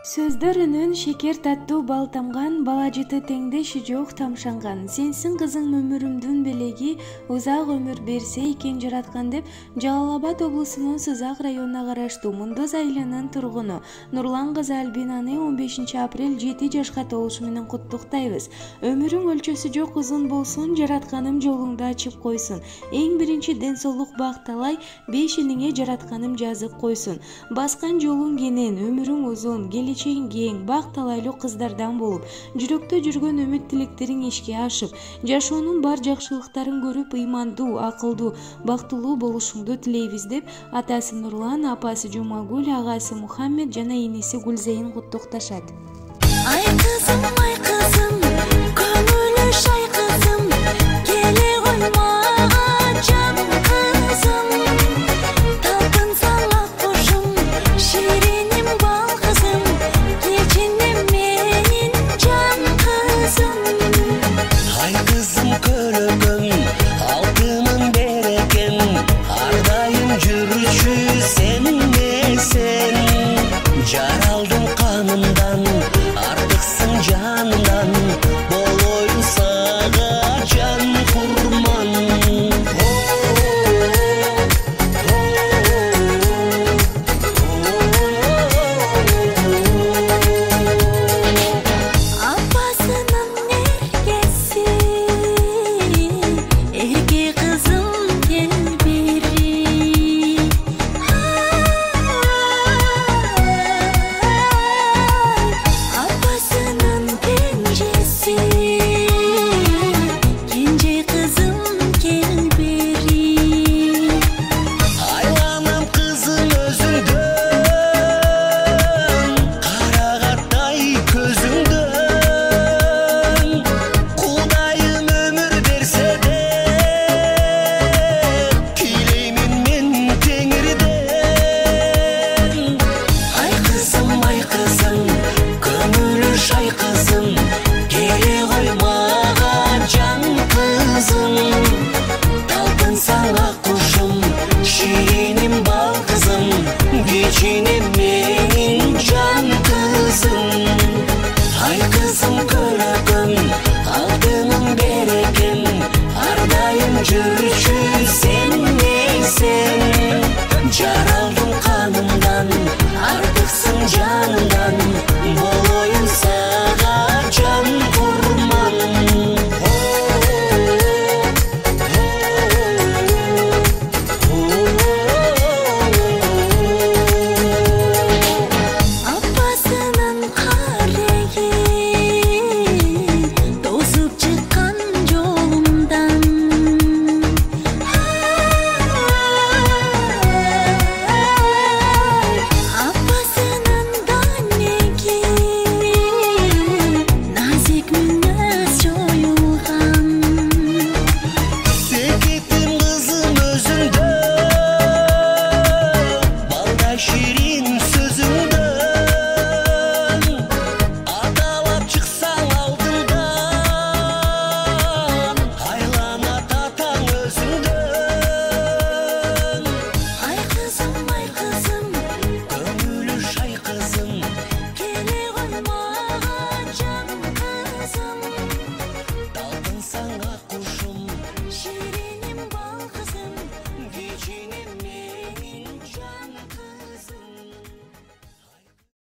Сөздөрүнүн шекер таттуу бал тамган, бала жыты теңдеши жок тамшанган. Сенсиң кызың өмүрүмдүн белеги, узак өмүр берсе экен жараткан деп Жалал-Абад облусунун Сызак районуна караштуу Мундуз айылынын тургуну Нурлан кызы Альбинаны 15 апрель 7 жашка толушу менен куттуктайбыз. Өмүрүң өлчөсү жок узун болсун, жаратканым жолуңду ачып койсун. Эң биринчи ден соолук бакталай, бешиниңе жаратканым жазып койсун. Баскан жолуң кенен, өмүрүң узун, келечегиң кең, бак талайлуу кыздардан болуп, жүрөктө жүргөн үмүт тилектериң ишке ашып, жашоонун бар жакшылыктарын көрүп, ыймандуу, акылдуу, бактылуу болушуңду тилейбиз деп атасы Нурлан, апасы Жумагүл, агасы Мухаммед жана энеси Гүлзейин куттукташат. Ай кызым, көңүлү шай кызым, келе койма жан кызым, талпынсаңа кошум, шириним бал кызым, кечине менин жан кызым. Ай кызым көрөгөм, алтыным берекен, ар дайым жүрүшү сен эмесен, жаралдым канымдан.